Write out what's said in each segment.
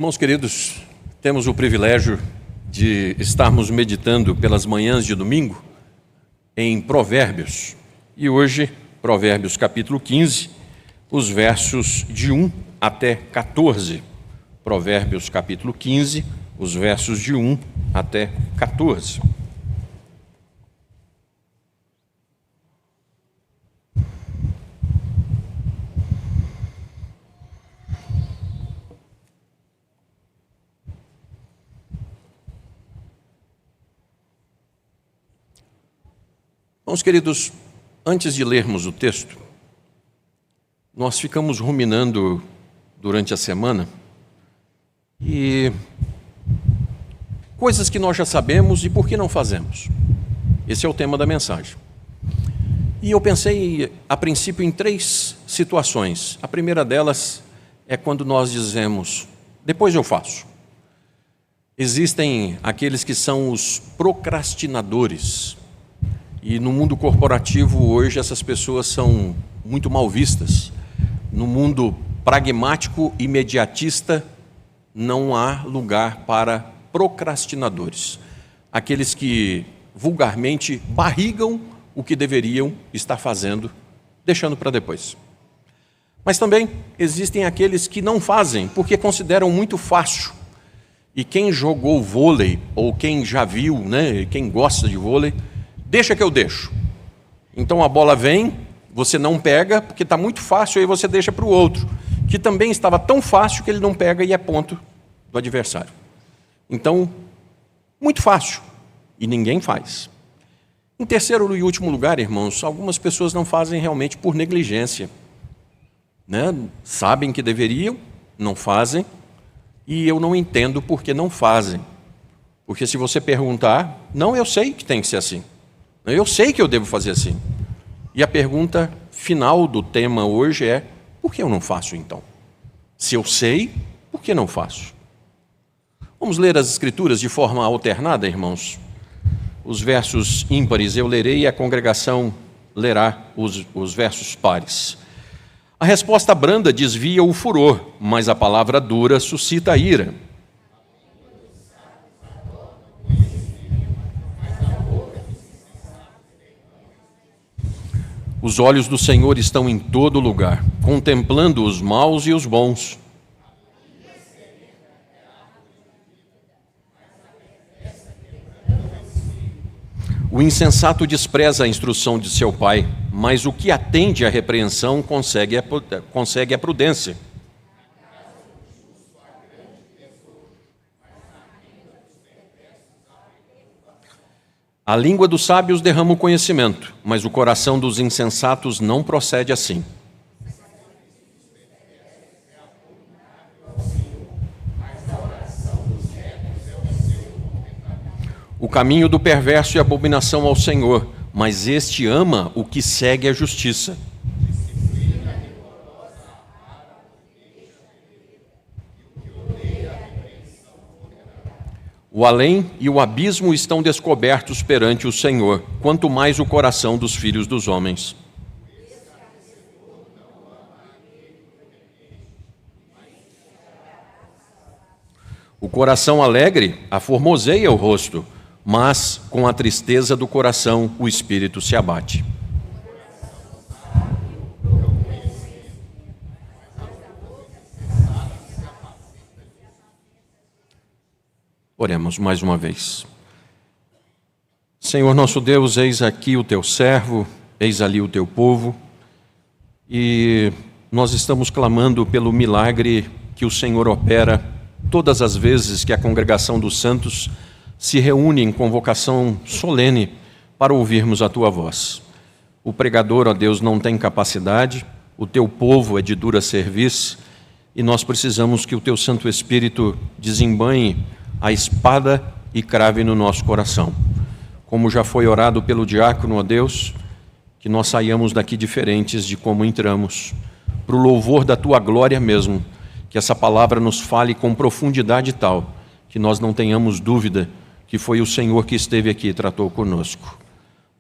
Irmãos queridos, temos o privilégio de estarmos meditando pelas manhãs de domingo em Provérbios. E hoje, Provérbios capítulo 15, os versos de 1 até 14. Provérbios capítulo 15, os versos de 1 até 14. Irmãos queridos, antes de lermos o texto, nós ficamos ruminando durante a semana e coisas que nós já sabemos e por que não fazemos. Esse é o tema da mensagem. E eu pensei, a princípio, em 3 situações. A primeira delas é quando nós dizemos, depois eu faço. Existem aqueles que são os procrastinadores. E no mundo corporativo hoje essas pessoas são muito mal vistas. No mundo pragmático e imediatista não há lugar para procrastinadores. Aqueles que vulgarmente barrigam o que deveriam estar fazendo, deixando para depois. Mas também existem aqueles que não fazem porque consideram muito fácil. E quem jogou vôlei, ou quem já viu, quem gosta de vôlei, deixa que eu deixo. Então a bola vem, você não pega, porque está muito fácil, aí você deixa para o outro, que também estava tão fácil que ele não pega e é ponto do adversário. Então, muito fácil, e ninguém faz. Em terceiro e último lugar, irmãos, algumas pessoas não fazem realmente por negligência. Sabem que deveriam, não fazem, e eu não entendo por que não fazem. Porque se você perguntar, não, eu sei que tem que ser assim. Eu sei que eu devo fazer assim. E a pergunta final do tema hoje é, por que eu não faço então? Se eu sei, por que não faço? Vamos ler as Escrituras de forma alternada, irmãos? Os versos ímpares eu lerei e a congregação lerá os versos pares. A resposta branda desvia o furor, mas a palavra dura suscita a ira. Os olhos do Senhor estão em todo lugar, contemplando os maus e os bons. O insensato despreza a instrução de seu pai, mas o que atende à repreensão consegue a prudência. A língua dos sábios derrama o conhecimento, mas o coração dos insensatos não procede assim. O caminho do perverso é abominação ao Senhor, mas este ama o que segue a justiça. O além e o abismo estão descobertos perante o Senhor, quanto mais o coração dos filhos dos homens. O coração alegre aformoseia o rosto, mas com a tristeza do coração o espírito se abate. Oremos mais uma vez. Senhor nosso Deus, eis aqui o teu servo, eis ali o teu povo, e nós estamos clamando pelo milagre que o Senhor opera todas as vezes que a congregação dos santos se reúne em convocação solene para ouvirmos a tua voz. O pregador, ó Deus, não tem capacidade, o teu povo é de dura serviço, e nós precisamos que o teu Santo Espírito desembanhe a espada e crave no nosso coração. Como já foi orado pelo diácono, ó Deus, que nós saiamos daqui diferentes de como entramos, para o louvor da tua glória mesmo, que essa palavra nos fale com profundidade tal, que nós não tenhamos dúvida que foi o Senhor que esteve aqui e tratou conosco.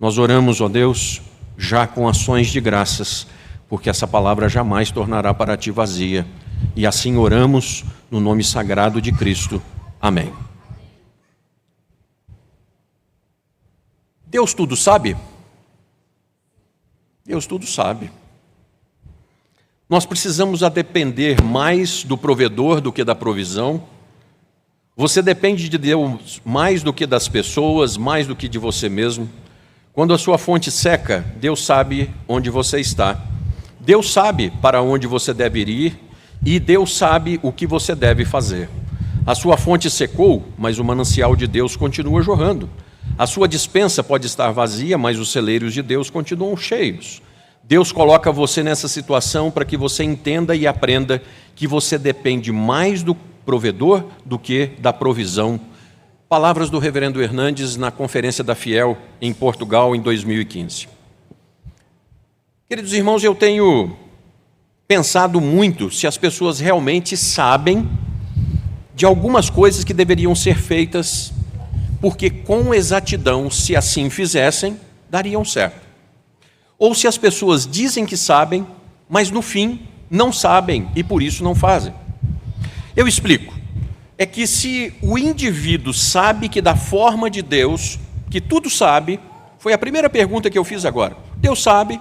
Nós oramos, ó Deus, já com ações de graças, porque essa palavra jamais tornará para ti vazia. E assim oramos no nome sagrado de Cristo. Amém. Deus tudo sabe? Deus tudo sabe. Nós precisamos depender mais do provedor do que da provisão. Você depende de Deus mais do que das pessoas, mais do que de você mesmo. Quando a sua fonte seca, Deus sabe onde você está. Deus sabe para onde você deve ir e Deus sabe o que você deve fazer. A sua fonte secou, mas o manancial de Deus continua jorrando. A sua despensa pode estar vazia, mas os celeiros de Deus continuam cheios. Deus coloca você nessa situação para que você entenda e aprenda que você depende mais do provedor do que da provisão. Palavras do reverendo Hernandes na Conferência da Fiel em Portugal em 2015. Queridos irmãos, eu tenho pensado muito se as pessoas realmente sabem de algumas coisas que deveriam ser feitas, porque com exatidão, se assim fizessem, dariam certo. Ou se as pessoas dizem que sabem, mas no fim não sabem e por isso não fazem. Eu explico. É que se o indivíduo sabe que da forma de Deus, que tudo sabe, foi a primeira pergunta que eu fiz agora. Deus sabe,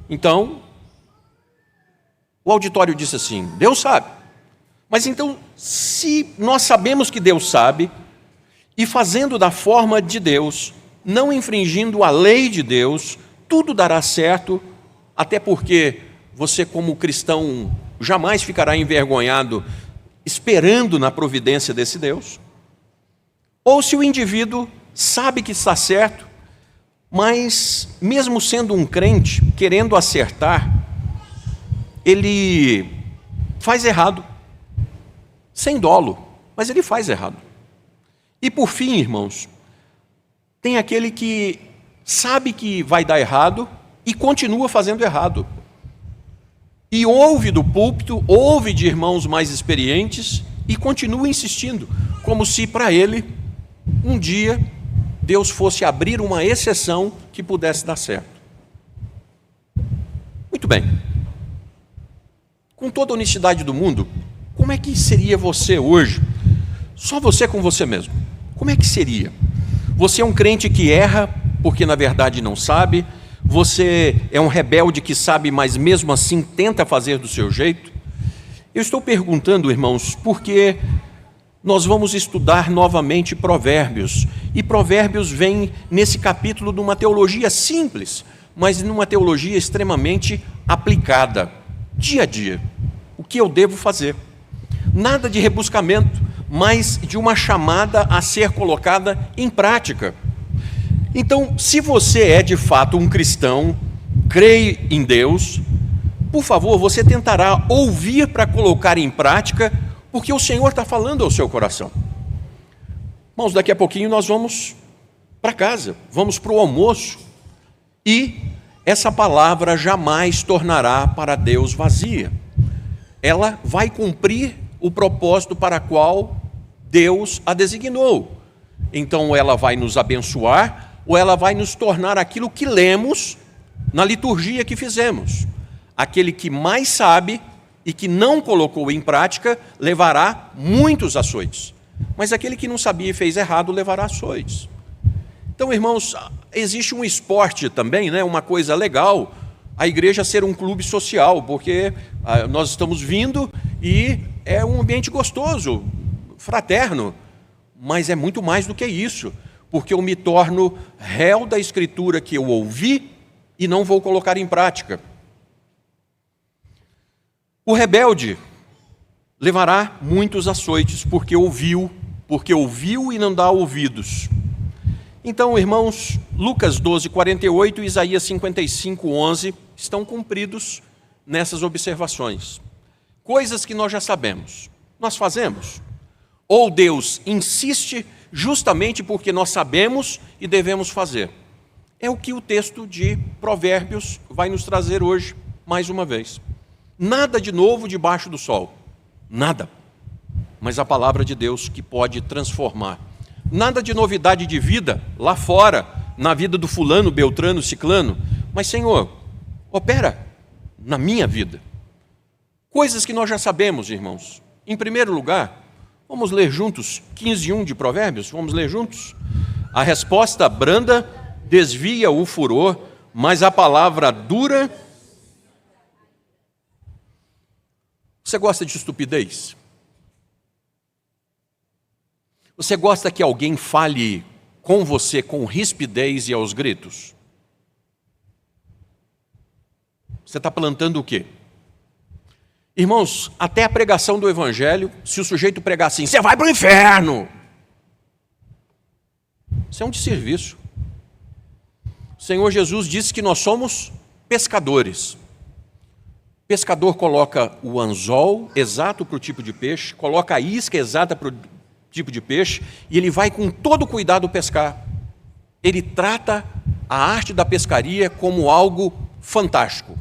então, o auditório disse assim, Deus sabe. Mas então, se nós sabemos que Deus sabe, e fazendo da forma de Deus, não infringindo a lei de Deus, tudo dará certo, até porque você como cristão jamais ficará envergonhado esperando na providência desse Deus. Ou se o indivíduo sabe que está certo, mas mesmo sendo um crente, querendo acertar, ele faz errado, sem dolo, mas ele faz errado. E por fim, irmãos, tem aquele que sabe que vai dar errado e continua fazendo errado. E ouve do púlpito, ouve de irmãos mais experientes e continua insistindo, como se para ele, um dia, Deus fosse abrir uma exceção que pudesse dar certo. Muito bem. Com toda a honestidade do mundo, como é que seria você hoje? Só você com você mesmo. Como é que seria? Você é um crente que erra porque na verdade não sabe. Você é um rebelde que sabe, mas mesmo assim tenta fazer do seu jeito. Eu estou perguntando, irmãos, porque nós vamos estudar novamente Provérbios. E Provérbios vem nesse capítulo de uma teologia simples, mas numa teologia extremamente aplicada, dia a dia. O que eu devo fazer? Nada de rebuscamento, mas de uma chamada a ser colocada em prática. Então, se você é de fato um cristão, crê em Deus, por favor, você tentará ouvir para colocar em prática, porque o Senhor está falando ao seu coração. Irmãos, daqui a pouquinho nós vamos para casa, vamos para o almoço, e essa palavra jamais tornará para Deus vazia. Ela vai cumprir o propósito para o qual Deus a designou. Então ela vai nos abençoar, ou ela vai nos tornar aquilo que lemos na liturgia que fizemos. Aquele que mais sabe e que não colocou em prática, levará muitos açoites. Mas aquele que não sabia e fez errado, levará açoites. Então, irmãos, existe um esporte também, né? Uma coisa legal, a igreja ser um clube social, porque nós estamos vindo e é um ambiente gostoso, fraterno, mas é muito mais do que isso, porque eu me torno réu da Escritura que eu ouvi e não vou colocar em prática. O rebelde levará muitos açoites, porque ouviu e não dá ouvidos. Então, irmãos, Lucas 12:48 e Isaías 55:11 estão cumpridos nessas observações. Coisas que nós já sabemos, nós fazemos. Ou Deus insiste justamente porque nós sabemos e devemos fazer. É o que o texto de Provérbios vai nos trazer hoje, mais uma vez. Nada de novo debaixo do sol, nada. Mas a palavra de Deus que pode transformar. Nada de novidade de vida lá fora, na vida do fulano, beltrano, ciclano. Mas, Senhor, opera na minha vida. Coisas que nós já sabemos, irmãos. Em primeiro lugar, vamos ler juntos 15:1 de Provérbios? Vamos ler juntos? A resposta branda desvia o furor, mas a palavra dura... Você gosta de estupidez? Você gosta que alguém fale com você com rispidez e aos gritos? Você está plantando o quê? Irmãos, até a pregação do Evangelho, se o sujeito pregar assim, você vai para o inferno! Isso é um desserviço. O Senhor Jesus disse que nós somos pescadores. Pescador coloca o anzol exato para o tipo de peixe, coloca a isca exata para o tipo de peixe, e ele vai com todo cuidado pescar. Ele trata a arte da pescaria como algo fantástico.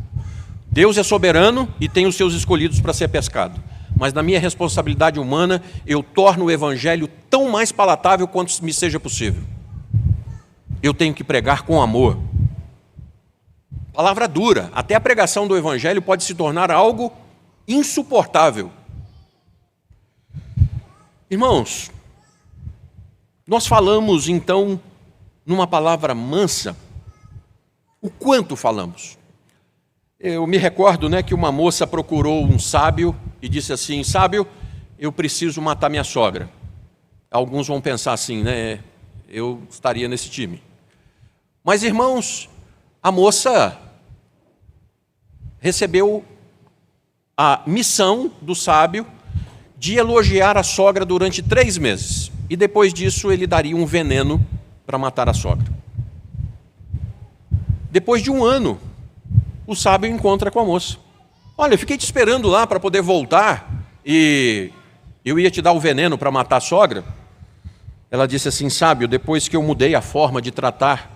Deus é soberano e tem os seus escolhidos para ser pescado. Mas na minha responsabilidade humana, eu torno o Evangelho tão mais palatável quanto me seja possível. Eu tenho que pregar com amor. Palavra dura. Até a pregação do Evangelho pode se tornar algo insuportável. Irmãos, nós falamos então numa palavra mansa. O quanto falamos? Eu me recordo, que uma moça procurou um sábio e disse assim, sábio, eu preciso matar minha sogra. Alguns vão pensar assim, eu estaria nesse time. Mas, irmãos, a moça recebeu a missão do sábio de elogiar a sogra durante 3 meses. E depois disso ele daria um veneno para matar a sogra. Depois de 1 ano, o sábio encontra com a moça. Olha, eu fiquei te esperando lá para poder voltar e eu ia te dar o veneno para matar a sogra. Ela disse assim, sábio, depois que eu mudei a forma de tratar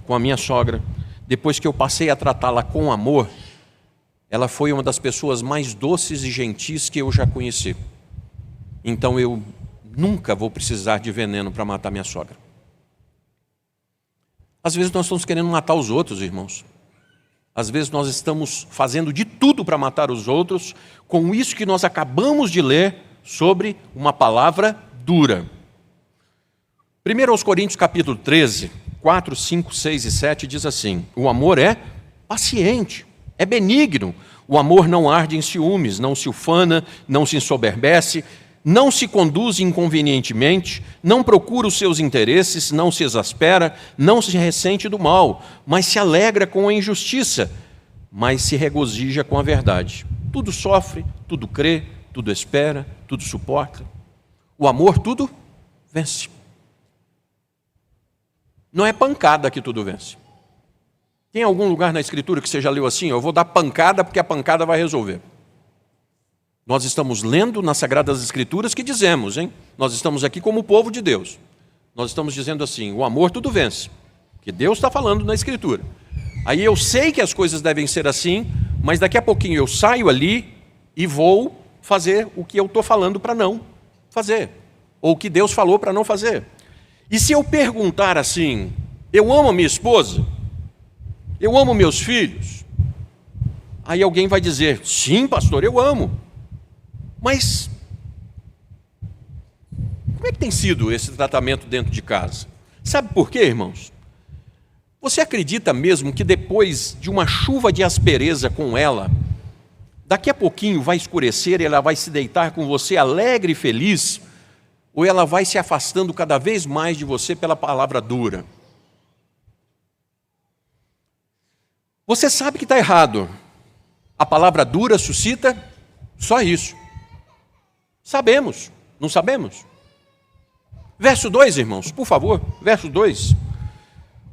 com a minha sogra, depois que eu passei a tratá-la com amor, ela foi uma das pessoas mais doces e gentis que eu já conheci. Então eu nunca vou precisar de veneno para matar minha sogra. Às vezes nós estamos querendo matar os outros, irmãos. Às vezes nós estamos fazendo de tudo para matar os outros, com isso que nós acabamos de ler sobre uma palavra dura. 1 Coríntios capítulo 13, 4, 5, 6 e 7 diz assim, o amor é paciente, é benigno, o amor não arde em ciúmes, não se ufana, não se ensoberbece, não se conduz inconvenientemente, não procura os seus interesses, não se exaspera, não se ressente do mal, mas se alegra com a injustiça, mas se regozija com a verdade. Tudo sofre, tudo crê, tudo espera, tudo suporta. O amor tudo vence. Não é pancada que tudo vence. Tem algum lugar na Escritura que você já leu assim? Eu vou dar pancada porque a pancada vai resolver. Nós estamos lendo nas Sagradas Escrituras que dizemos, nós estamos aqui como povo de Deus. Nós estamos dizendo assim, o amor tudo vence, que Deus está falando na Escritura. Aí eu sei que as coisas devem ser assim, mas daqui a pouquinho eu saio ali e vou fazer o que eu estou falando para não fazer, ou o que Deus falou para não fazer. E se eu perguntar assim, eu amo a minha esposa, eu amo meus filhos, aí alguém vai dizer, sim pastor, eu amo. Mas, como é que tem sido esse tratamento dentro de casa? Sabe por quê, irmãos? Você acredita mesmo que depois de uma chuva de aspereza com ela, daqui a pouquinho vai escurecer e ela vai se deitar com você alegre e feliz, ou ela vai se afastando cada vez mais de você pela palavra dura? Você sabe que está errado. A palavra dura suscita só isso. Sabemos, não sabemos? Verso 2, irmãos, por favor, verso 2.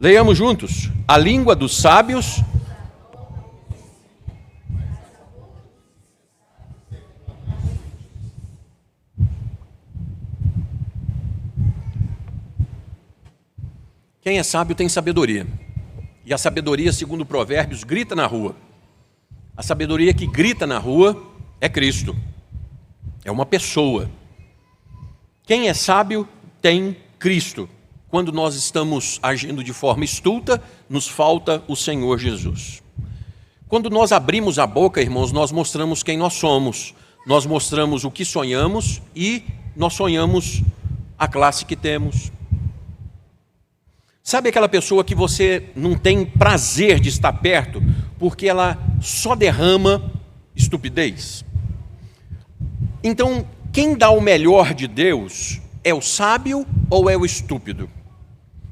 Leiamos juntos. A língua dos sábios... Quem é sábio tem sabedoria. E a sabedoria, segundo Provérbios, grita na rua. A sabedoria que grita na rua é Cristo. É uma pessoa. Quem é sábio tem Cristo. Quando nós estamos agindo de forma estulta, nos falta o Senhor Jesus. Quando nós abrimos a boca, irmãos, nós mostramos quem nós somos, nós mostramos o que sonhamos e nós sonhamos a classe que temos. Sabe aquela pessoa que você não tem prazer de estar perto porque ela só derrama estupidez? Então, quem dá o melhor de Deus é o sábio ou é o estúpido?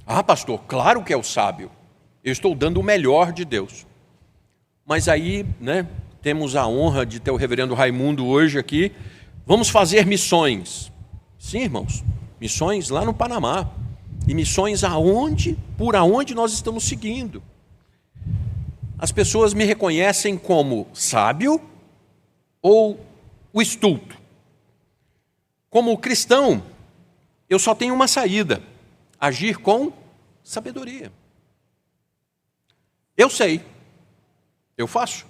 Ah, pastor, claro que é o sábio. Eu estou dando o melhor de Deus. Mas aí, temos a honra de ter o reverendo Raimundo hoje aqui. Vamos fazer missões. Sim, irmãos, missões lá no Panamá. E missões por aonde nós estamos seguindo. As pessoas me reconhecem como sábio ou o estulto. Como cristão, eu só tenho uma saída: agir com sabedoria. Eu sei, eu faço.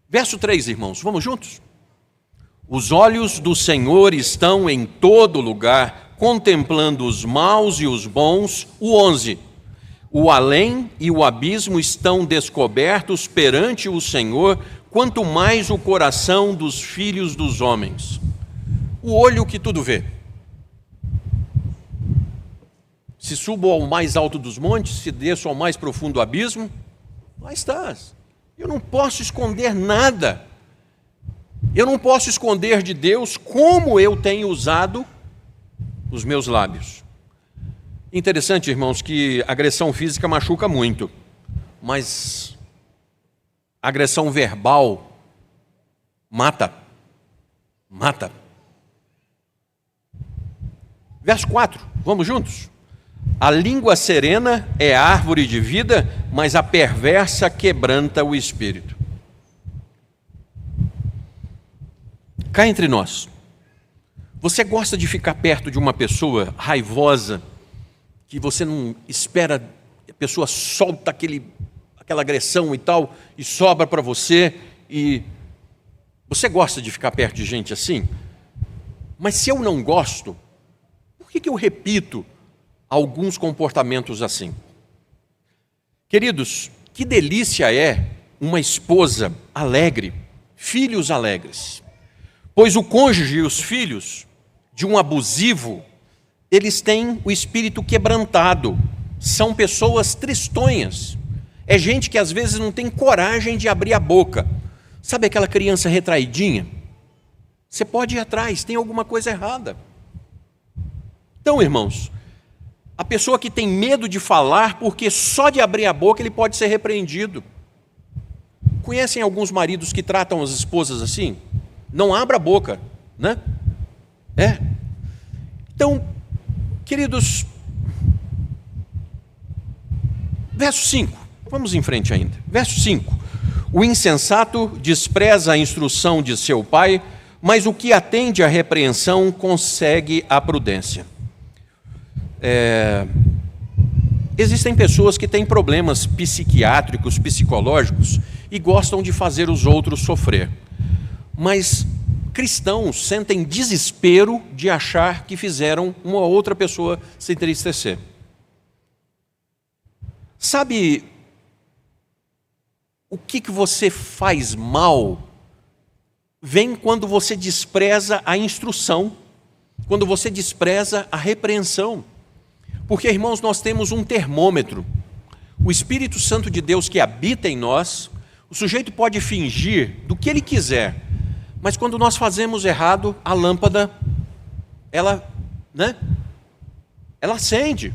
Verso 3, irmãos, vamos juntos? Os olhos do Senhor estão em todo lugar, contemplando os maus e os bons. O 11, o além e o abismo estão descobertos perante o Senhor, quanto mais o coração dos filhos dos homens. O olho que tudo vê. Se subo ao mais alto dos montes, se desço ao mais profundo abismo, lá estás. Eu não posso esconder nada. Eu não posso esconder de Deus como eu tenho usado os meus lábios. Interessante, irmãos, que agressão física machuca muito, mas agressão verbal mata. Mata. Verso 4, vamos juntos? A língua serena é árvore de vida, mas a perversa quebranta o espírito. Cá entre nós, você gosta de ficar perto de uma pessoa raivosa, que você não espera, a pessoa solta aquela agressão e tal, e sobra para você, e você gosta de ficar perto de gente assim? Mas se eu não gosto, por que eu repito alguns comportamentos assim? Queridos, que delícia é uma esposa alegre, filhos alegres. Pois o cônjuge e os filhos de um abusivo, eles têm o espírito quebrantado, são pessoas tristonhas. É gente que às vezes não tem coragem de abrir a boca. Sabe aquela criança retraidinha? Você pode ir atrás, tem alguma coisa errada. Então, irmãos, a pessoa que tem medo de falar, porque só de abrir a boca ele pode ser repreendido. Conhecem alguns maridos que tratam as esposas assim? Não abra a boca, né? Então, queridos, verso 5, vamos em frente ainda. Verso 5, o insensato despreza a instrução de seu pai, mas o que atende à repreensão consegue a prudência. Existem pessoas que têm problemas psiquiátricos, psicológicos e gostam de fazer os outros sofrer. Mas cristãos sentem desespero de achar que fizeram uma outra pessoa se entristecer. Sabe o que você faz mal? Vem quando você despreza a instrução, quando você despreza a repreensão. Porque, irmãos, nós temos um termômetro. O Espírito Santo de Deus que habita em nós, o sujeito pode fingir do que ele quiser, mas quando nós fazemos errado, a lâmpada, ela acende.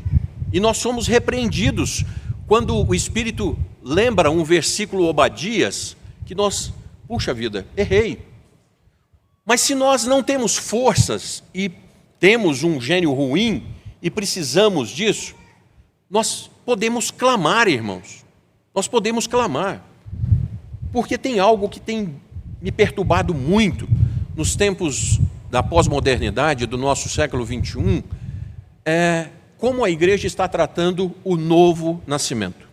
E nós somos repreendidos. Quando o Espírito lembra um versículo Obadias, que nós, puxa vida, errei. Mas se nós não temos forças e temos um gênio ruim e precisamos disso, nós podemos clamar, irmãos. Nós podemos clamar. Porque tem algo que tem me perturbado muito nos tempos da pós-modernidade, do nosso século XXI, como a igreja está tratando o novo nascimento.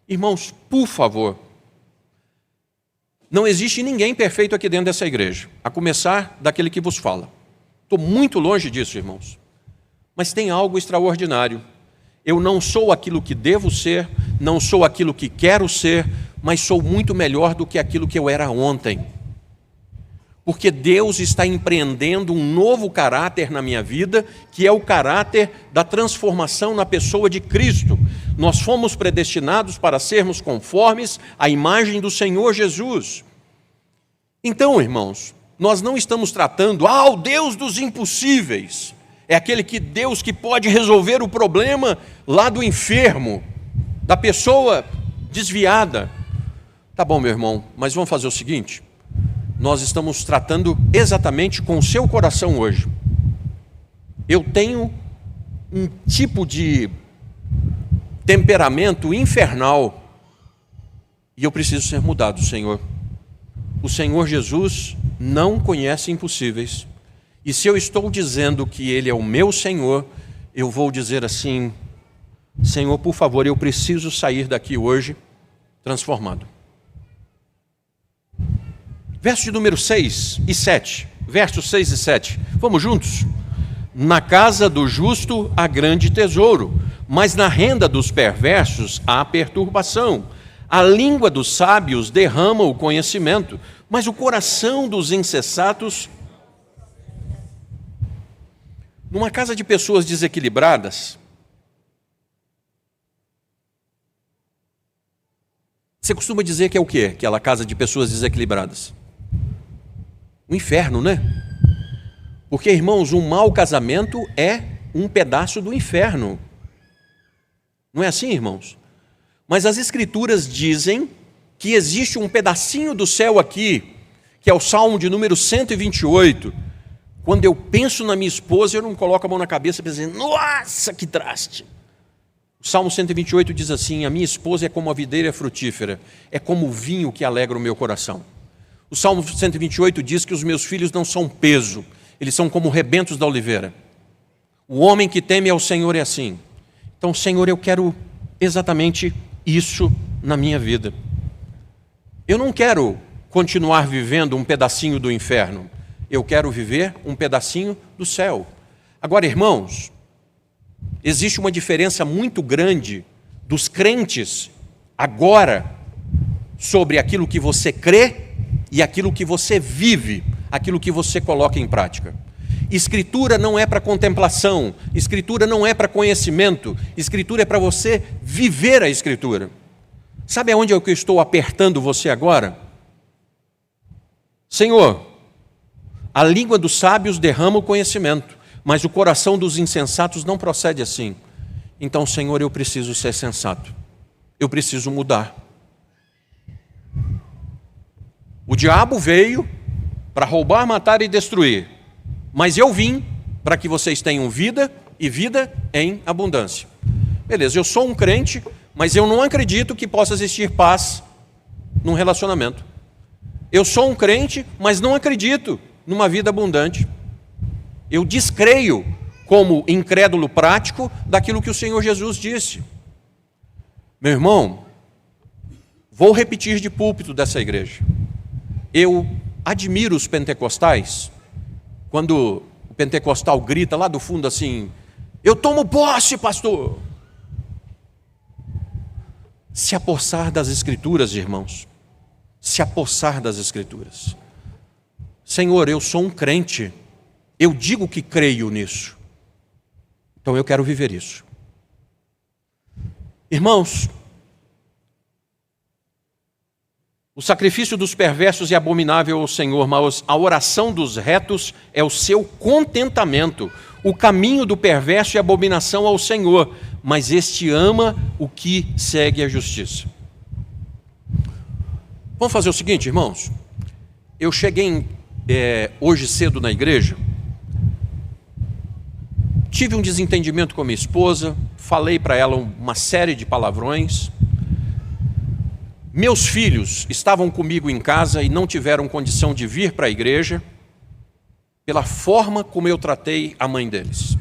Irmãos, por favor, não existe ninguém perfeito aqui dentro dessa igreja, a começar daquele que vos fala. Estou muito longe disso, irmãos. Mas tem algo extraordinário. Eu não sou aquilo que devo ser, não sou aquilo que quero ser, mas sou muito melhor do que aquilo que eu era ontem. Porque Deus está empreendendo um novo caráter na minha vida, que é o caráter da transformação na pessoa de Cristo. Nós fomos predestinados para sermos conformes à imagem do Senhor Jesus. Então, irmãos, nós não estamos tratando, o Deus dos impossíveis. É aquele Deus que pode resolver o problema lá do enfermo, da pessoa desviada. Tá bom, meu irmão, mas vamos fazer o seguinte. Nós estamos tratando exatamente com o seu coração hoje. Eu tenho um tipo de temperamento infernal e eu preciso ser mudado, Senhor. O Senhor Jesus não conhece impossíveis. E se eu estou dizendo que Ele é o meu Senhor, eu vou dizer assim: Senhor, por favor, eu preciso sair daqui hoje transformado. Verso de número 6 e 7. Versos 6 e 7. Vamos juntos? Na casa do justo há grande tesouro, mas na renda dos perversos há perturbação. A língua dos sábios derrama o conhecimento, mas o coração dos insensatos... Numa casa de pessoas desequilibradas, você costuma dizer que é o quê? Aquela casa de pessoas desequilibradas? O inferno, né? Porque, irmãos, um mau casamento é um pedaço do inferno. Não é assim, irmãos? Mas as Escrituras dizem que existe um pedacinho do céu aqui, que é o Salmo de número 128. Quando eu penso na minha esposa, eu não coloco a mão na cabeça pensando, nossa, que traste. O Salmo 128 diz assim: a minha esposa é como a videira frutífera, é como o vinho que alegra o meu coração. O Salmo 128 diz que os meus filhos não são peso, eles são como rebentos da oliveira. O homem que teme ao Senhor é assim. Então, Senhor, eu quero exatamente isso na minha vida. Eu não quero continuar vivendo um pedacinho do inferno. Eu quero viver um pedacinho do céu. Agora, irmãos, existe uma diferença muito grande dos crentes agora sobre aquilo que você crê e aquilo que você vive, aquilo que você coloca em prática. Escritura não é para contemplação, Escritura não é para conhecimento, Escritura é para você viver a Escritura. Sabe aonde é que eu estou apertando você agora? Senhor, a língua dos sábios derrama o conhecimento, mas o coração dos insensatos não procede assim. Então, Senhor, eu preciso ser sensato, eu preciso mudar. O diabo veio para roubar, matar e destruir, mas eu vim para que vocês tenham vida e vida em abundância. Beleza, eu sou um crente, mas eu não acredito que possa existir paz num relacionamento. Eu sou um crente, mas não acredito numa vida abundante. Eu descreio, como incrédulo prático, daquilo que o Senhor Jesus disse. Meu irmão, vou repetir de púlpito dessa igreja. Eu admiro os pentecostais, quando o pentecostal grita lá do fundo assim, eu tomo posse, pastor. Se apossar das Escrituras, irmãos, se apossar das Escrituras. Senhor, eu sou um crente, eu digo que creio nisso, então eu quero viver isso. Irmãos, o sacrifício dos perversos é abominável ao Senhor, mas a oração dos retos é o seu contentamento. O caminho do perverso é abominação ao Senhor, mas este ama o que segue a justiça. Vamos fazer o seguinte, irmãos. Eu cheguei hoje cedo na igreja, tive um desentendimento com a minha esposa, falei para ela uma série de palavrões. Meus filhos estavam comigo em casa e não tiveram condição de vir para a igreja pela forma como eu tratei a mãe deles.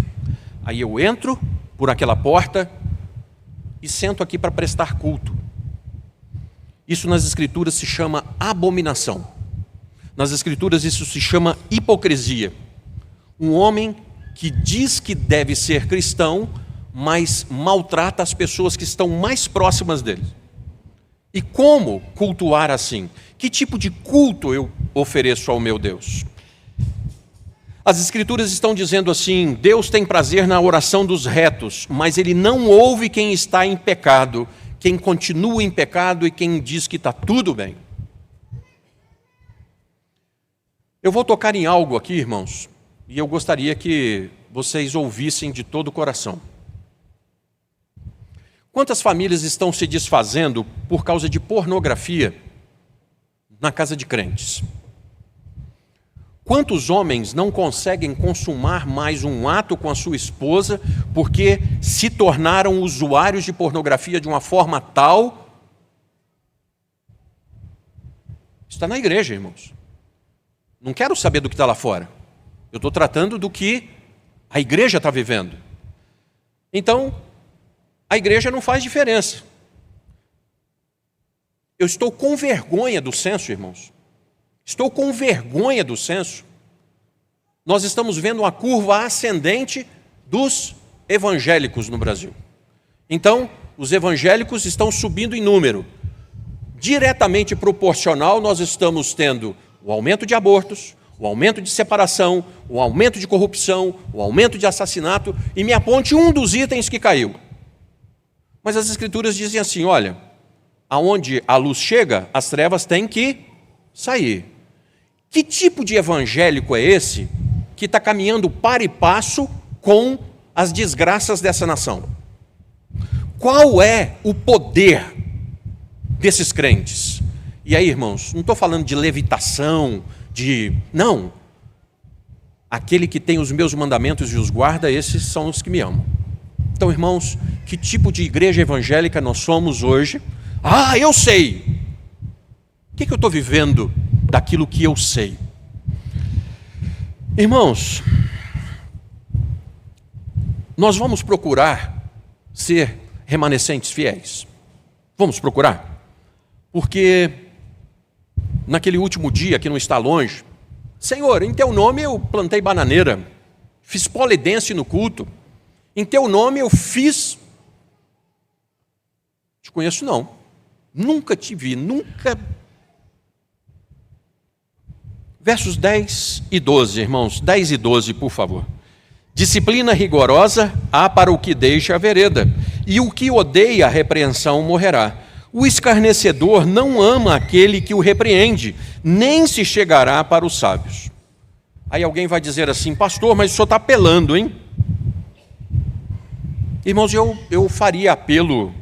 Aí eu entro por aquela porta e sento aqui para prestar culto. Isso nas Escrituras se chama abominação. Nas Escrituras isso se chama hipocrisia. Um homem que diz que deve ser cristão, mas maltrata as pessoas que estão mais próximas dele. E como cultuar assim? Que tipo de culto eu ofereço ao meu Deus? As Escrituras estão dizendo assim: Deus tem prazer na oração dos retos, mas Ele não ouve quem está em pecado, quem continua em pecado e quem diz que está tudo bem. Eu vou tocar em algo aqui, irmãos, e eu gostaria que vocês ouvissem de todo o coração. Quantas famílias estão se desfazendo por causa de pornografia na casa de crentes? Quantos homens não conseguem consumar mais um ato com a sua esposa porque se tornaram usuários de pornografia de uma forma tal? Está na igreja, irmãos. Não quero saber do que está lá fora. Eu estou tratando do que a igreja está vivendo. Então, a igreja não faz diferença. Eu estou com vergonha do censo, irmãos. Estou com vergonha do censo. Nós estamos vendo uma curva ascendente dos evangélicos no Brasil. Então, os evangélicos estão subindo em número. Diretamente proporcional, nós estamos tendo o aumento de abortos, o aumento de separação, o aumento de corrupção, o aumento de assassinato, e me aponte um dos itens que caiu. Mas as Escrituras dizem assim, olha, aonde a luz chega, as trevas têm que sair. Que tipo de evangélico é esse que está caminhando par e passo com as desgraças dessa nação? Qual é o poder desses crentes? E aí, irmãos, não estou falando de levitação, Não. Aquele que tem os meus mandamentos e os guarda, esses são os que me amam. Então, irmãos, que tipo de igreja evangélica nós somos hoje? Ah, eu sei! O que eu estou vivendo daquilo que eu sei? Irmãos, nós vamos procurar ser remanescentes fiéis. Vamos procurar? Porque naquele último dia que não está longe, Senhor, em Teu nome eu plantei bananeira, fiz polidense no culto, em Teu nome eu fiz... Te conheço não, nunca te vi, nunca... Versos 10 e 12, irmãos, 10 e 12, por favor. Disciplina rigorosa há para o que deixa a vereda, e o que odeia a repreensão morrerá. O escarnecedor não ama aquele que o repreende, nem se chegará para os sábios. Aí alguém vai dizer assim, pastor, mas o senhor está apelando, hein? Irmãos, eu faria apelo,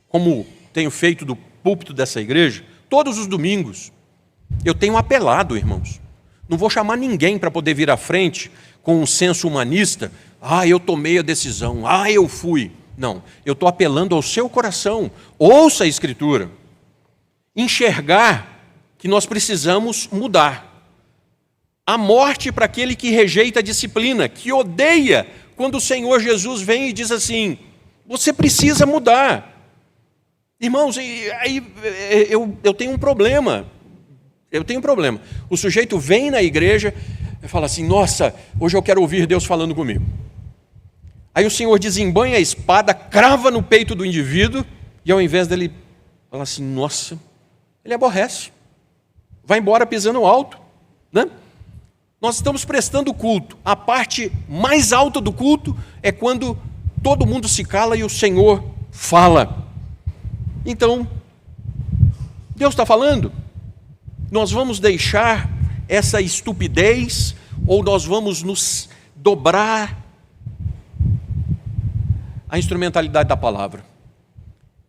como tenho feito do púlpito dessa igreja, todos os domingos. Eu tenho apelado, irmãos. Não vou chamar ninguém para poder vir à frente com um senso humanista. Ah, eu tomei a decisão. Ah, eu fui. Não, eu estou apelando ao seu coração. Ouça a Escritura. Enxergar que nós precisamos mudar. A morte para aquele que rejeita a disciplina, que odeia quando o Senhor Jesus vem e diz assim, você precisa mudar. Irmãos, aí eu tenho um problema. Eu tenho um problema. O sujeito vem na igreja e fala assim, nossa, hoje eu quero ouvir Deus falando comigo. Aí o Senhor desembanha a espada, crava no peito do indivíduo, e ao invés dele falar assim, nossa, ele aborrece. Vai embora pisando alto. Né? Nós estamos prestando culto. A parte mais alta do culto é quando todo mundo se cala e o Senhor fala. Então, Deus está falando. Nós vamos deixar essa estupidez ou nós vamos nos dobrar à instrumentalidade da palavra?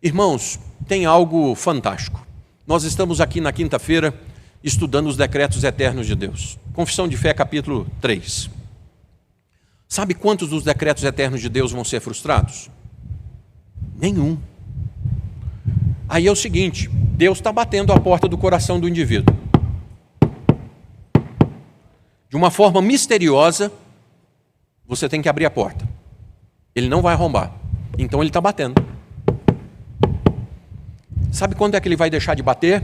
Irmãos, tem algo fantástico. Nós estamos aqui na quinta-feira estudando os decretos eternos de Deus. Confissão de Fé, capítulo 3. Sabe quantos dos decretos eternos de Deus vão ser frustrados? Nenhum. Aí é o seguinte, Deus está batendo a porta do coração do indivíduo. De uma forma misteriosa, você tem que abrir a porta. Ele não vai arrombar. Então ele está batendo. Sabe quando é que ele vai deixar de bater?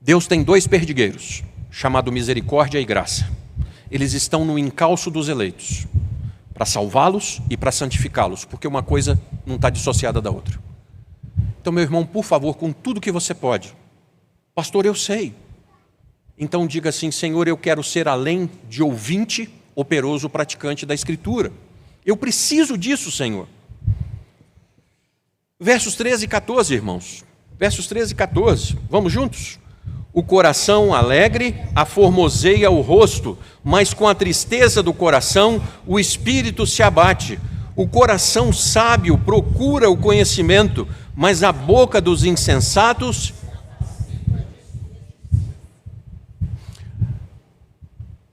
Deus tem 2 perdigueiros, chamado misericórdia e graça. Eles estão no encalço dos eleitos. para salvá-los e para santificá-los, porque uma coisa não está dissociada da outra. Então, meu irmão, por favor, com tudo que você pode, pastor, eu sei. Então diga assim: Senhor, eu quero ser além de ouvinte, operoso praticante da Escritura. Eu preciso disso, Senhor. Versos 13 e 14, irmãos. Versos 13 e 14. Vamos juntos? O coração alegre aformoseia o rosto, mas com a tristeza do coração o espírito se abate. O coração sábio procura o conhecimento, mas a boca dos insensatos...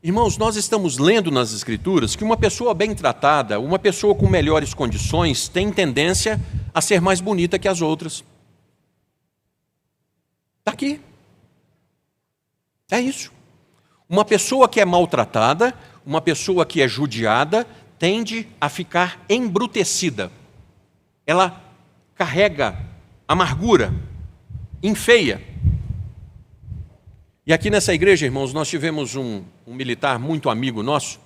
Irmãos, nós estamos lendo nas Escrituras que uma pessoa bem tratada, uma pessoa com melhores condições, tem tendência a ser mais bonita que as outras. Está aqui. É isso. Uma pessoa que é maltratada, uma pessoa que é judiada, tende a ficar embrutecida. Ela carrega amargura, enfeia. E aqui nessa igreja, irmãos, nós tivemos um militar muito amigo nosso,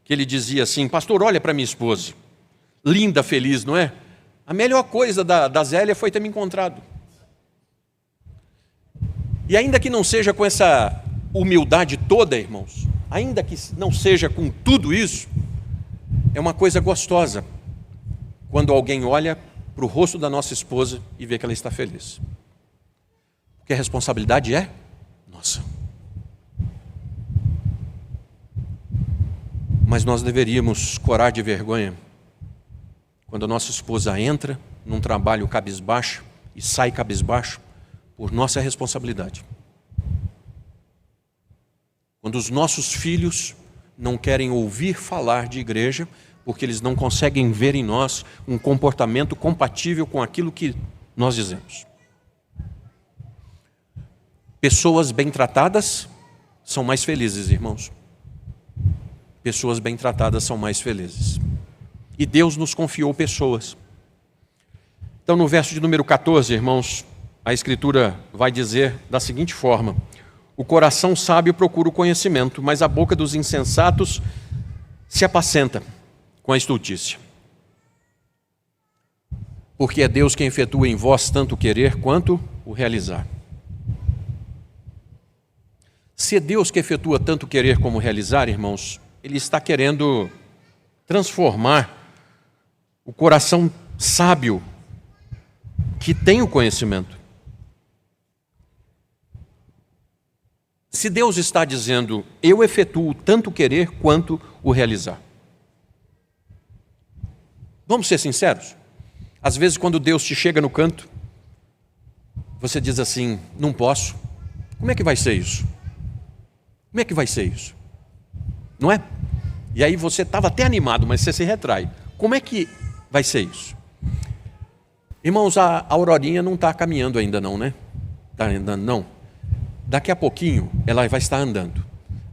que ele dizia assim: pastor, olha para minha esposa, linda, feliz, não é? A melhor coisa da Zélia foi ter me encontrado. E ainda que não seja com essa humildade toda, irmãos, ainda que não seja com tudo isso, é uma coisa gostosa quando alguém olha para o rosto da nossa esposa e vê que ela está feliz. Porque a responsabilidade é nossa. Mas nós deveríamos corar de vergonha quando a nossa esposa entra num trabalho cabisbaixo e sai cabisbaixo por nossa responsabilidade. Quando os nossos filhos não querem ouvir falar de igreja porque eles não conseguem ver em nós um comportamento compatível com aquilo que nós dizemos. Pessoas bem tratadas são mais felizes, irmãos. Pessoas bem tratadas são mais felizes. E Deus nos confiou pessoas. Então, no verso de número 14, irmãos, a Escritura vai dizer da seguinte forma: o coração sábio procura o conhecimento, mas a boca dos insensatos se apacenta com a estultícia. Porque é Deus quem efetua em vós tanto o querer quanto o realizar. Se é Deus que efetua tanto querer como realizar, irmãos, Ele está querendo transformar o coração sábio que tem o conhecimento. Se Deus está dizendo, eu efetuo tanto querer quanto o realizar. Vamos ser sinceros? Às vezes quando Deus te chega no canto, você diz assim, não posso. Como é que vai ser isso? Como é que vai ser isso? Não é? E aí você estava até animado, mas você se retrai. Como é que vai ser isso? Irmãos, a Aurorinha não está caminhando ainda não, né? Está andando não. Daqui a pouquinho ela vai estar andando.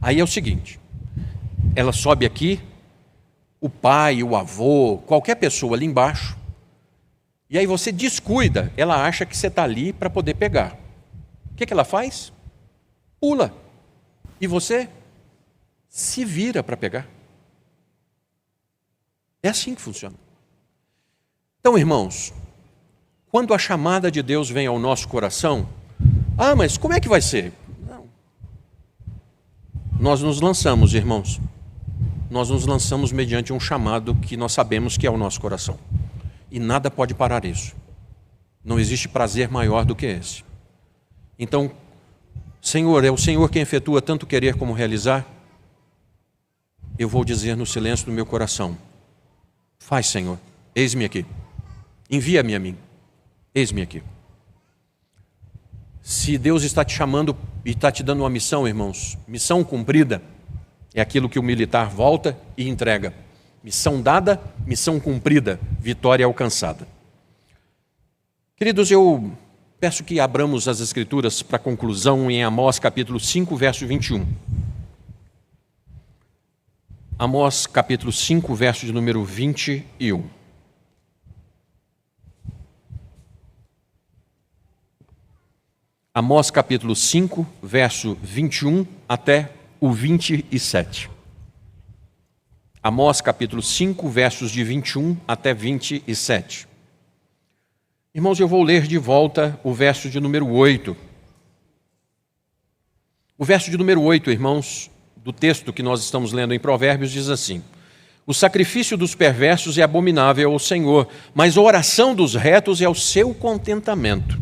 Aí é o seguinte, ela sobe aqui, o pai, o avô, qualquer pessoa ali embaixo, e aí você descuida, ela acha que você está ali para poder pegar. O que ela faz? Pula. E você se vira para pegar. É assim que funciona. Então, irmãos, quando a chamada de Deus vem ao nosso coração, mas como é que vai ser? Não. Nós nos lançamos, irmãos. Nós nos lançamos mediante um chamado que nós sabemos que é o nosso coração. E nada pode parar isso. Não existe prazer maior do que esse. Então, Senhor, é o Senhor quem efetua tanto querer como realizar? Eu vou dizer no silêncio do meu coração, faz, Senhor, eis-me aqui. Envia-me a mim. Eis-me aqui. Se Deus está te chamando e está te dando uma missão, irmãos, missão cumprida é aquilo que o militar volta e entrega. Missão dada, missão cumprida, vitória alcançada. Queridos, eu peço que abramos as Escrituras para a conclusão em Amós capítulo 5, verso 21. Amós capítulo 5, verso de número 21. Amós capítulo 5, verso 21 até o 27. Amós capítulo 5, versos de 21 até 27. Irmãos, eu vou ler de volta o verso de número 8. O verso de número 8, irmãos, do texto que nós estamos lendo em Provérbios, diz assim: o sacrifício dos perversos é abominável ao Senhor, mas a oração dos retos é o seu contentamento.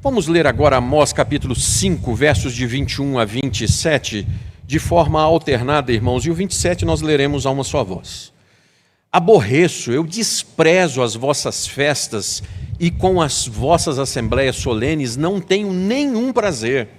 Vamos ler agora Amós capítulo 5, versos de 21 a 27, de forma alternada, irmãos, e o 27 nós leremos a uma só voz. Aborreço, eu desprezo as vossas festas, e com as vossas assembleias solenes não tenho nenhum prazer.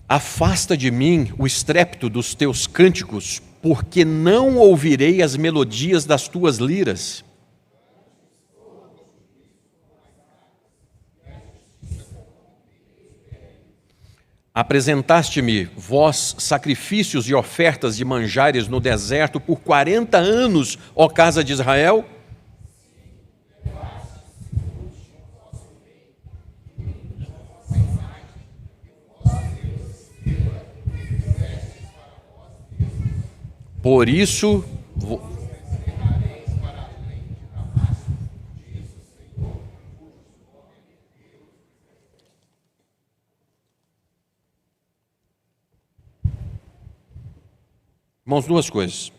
Afasta de mim o estrépito dos teus cânticos, porque não ouvirei as melodias das tuas liras. Apresentaste-me, vós, sacrifícios e ofertas de manjares no deserto por 40 anos, ó casa de Israel? Por isso, irmãos, duas coisas.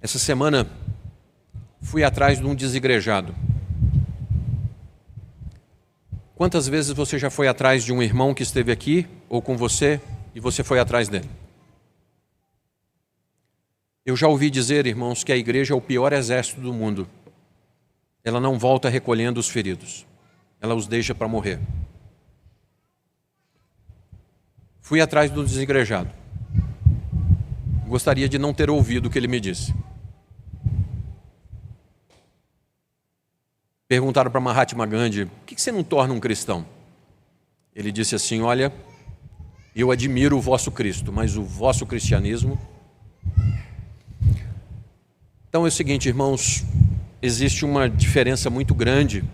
Essa semana fui atrás de um desigrejado. Quantas vezes você já foi atrás de um irmão que esteve aqui ou com você e você foi atrás dele? Eu já ouvi dizer, irmãos, que a igreja é o pior exército do mundo. Ela não volta recolhendo os feridos. Ela os deixa para morrer. Fui atrás do desigrejado. Gostaria de não ter ouvido o que ele me disse. Perguntaram para Mahatma Gandhi: por que você não torna um cristão? Ele disse assim: olha, eu admiro o vosso Cristo, mas o vosso cristianismo... Então é o seguinte, irmãos, existe uma diferença muito grande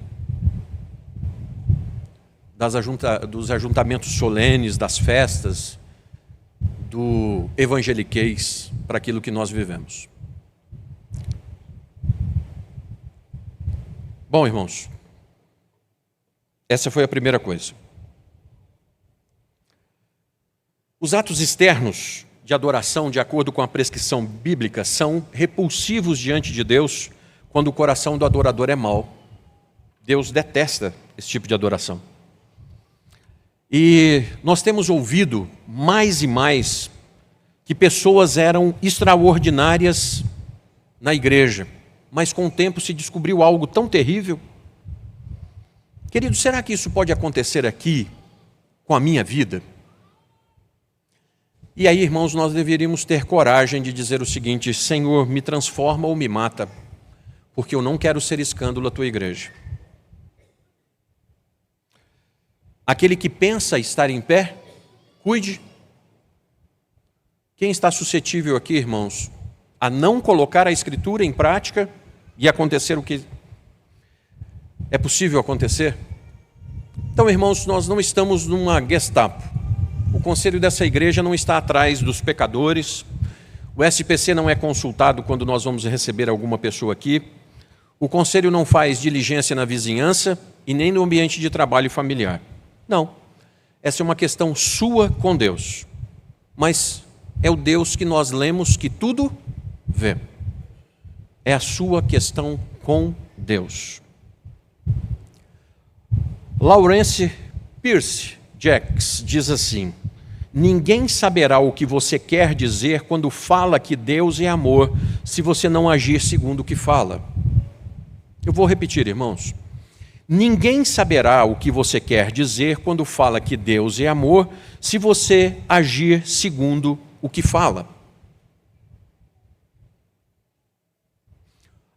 dos ajuntamentos solenes, das festas, do evangeliquez para aquilo que nós vivemos. Bom, irmãos, essa foi a primeira coisa. Os atos externos de adoração, de acordo com a prescrição bíblica, são repulsivos diante de Deus quando o coração do adorador é mau. Deus detesta esse tipo de adoração. E nós temos ouvido mais e mais que pessoas eram extraordinárias na igreja, mas com o tempo se descobriu algo tão terrível. Querido, será que isso pode acontecer aqui com a minha vida? E aí, irmãos, nós deveríamos ter coragem de dizer o seguinte: Senhor, me transforma ou me mata, porque eu não quero ser escândalo à tua igreja. Aquele que pensa estar em pé, cuide. Quem está suscetível aqui, irmãos, a não colocar a Escritura em prática e acontecer o que é possível acontecer? Então, irmãos, nós não estamos numa Gestapo. O conselho dessa igreja não está atrás dos pecadores. O SPC não é consultado quando nós vamos receber alguma pessoa aqui. O conselho não faz diligência na vizinhança e nem no ambiente de trabalho familiar. Não. Essa é uma questão sua com Deus. Mas é o Deus que nós lemos que tudo vê. É a sua questão com Deus. Lawrence Pierce Jacks diz assim: ninguém saberá o que você quer dizer quando fala que Deus é amor, se você não agir segundo o que fala. Eu vou repetir, irmãos. Ninguém saberá o que você quer dizer quando fala que Deus é amor, se você agir segundo o que fala.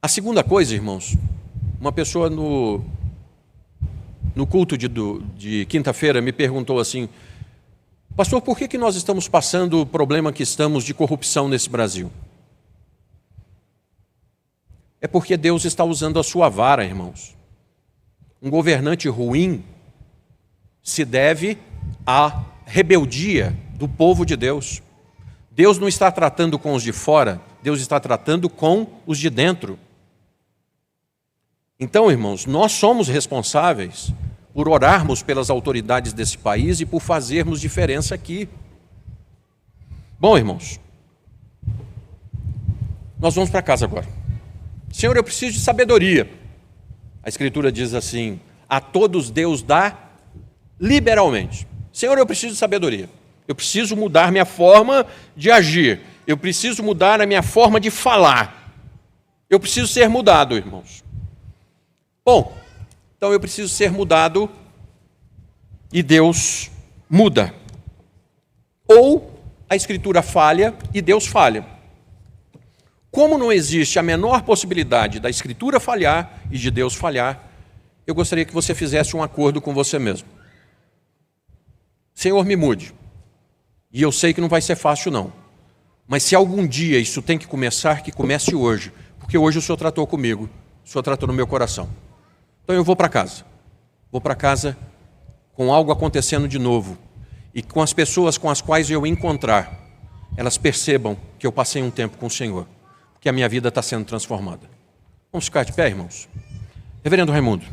A segunda coisa, irmãos, uma pessoa no culto de quinta-feira me perguntou assim: Pastor, por que nós estamos passando o problema que estamos de corrupção nesse Brasil? É porque Deus está usando a sua vara, irmãos. Um governante ruim se deve à rebeldia do povo de Deus. Deus não está tratando com os de fora, Deus está tratando com os de dentro. Então, irmãos, nós somos responsáveis por orarmos pelas autoridades desse país e por fazermos diferença aqui. Bom, irmãos, nós vamos para casa agora. Senhor, eu preciso de sabedoria. A Escritura diz assim: a todos Deus dá liberalmente. Senhor, eu preciso de sabedoria. Eu preciso mudar minha forma de agir. Eu preciso mudar a minha forma de falar. Eu preciso ser mudado, irmãos. Bom, então eu preciso ser mudado e Deus muda. Ou a Escritura falha e Deus falha. Como não existe a menor possibilidade da Escritura falhar e de Deus falhar, eu gostaria que você fizesse um acordo com você mesmo. Senhor, me mude. E eu sei que não vai ser fácil, não. Mas se algum dia isso tem que começar, que comece hoje. Porque hoje o Senhor tratou comigo. O Senhor tratou no meu coração. Então eu vou para casa. Vou para casa com algo acontecendo de novo. E com as pessoas com as quais eu encontrar, elas percebam que eu passei um tempo com o Senhor. Que a minha vida está sendo transformada. Vamos ficar de pé, irmãos? Reverendo Raimundo.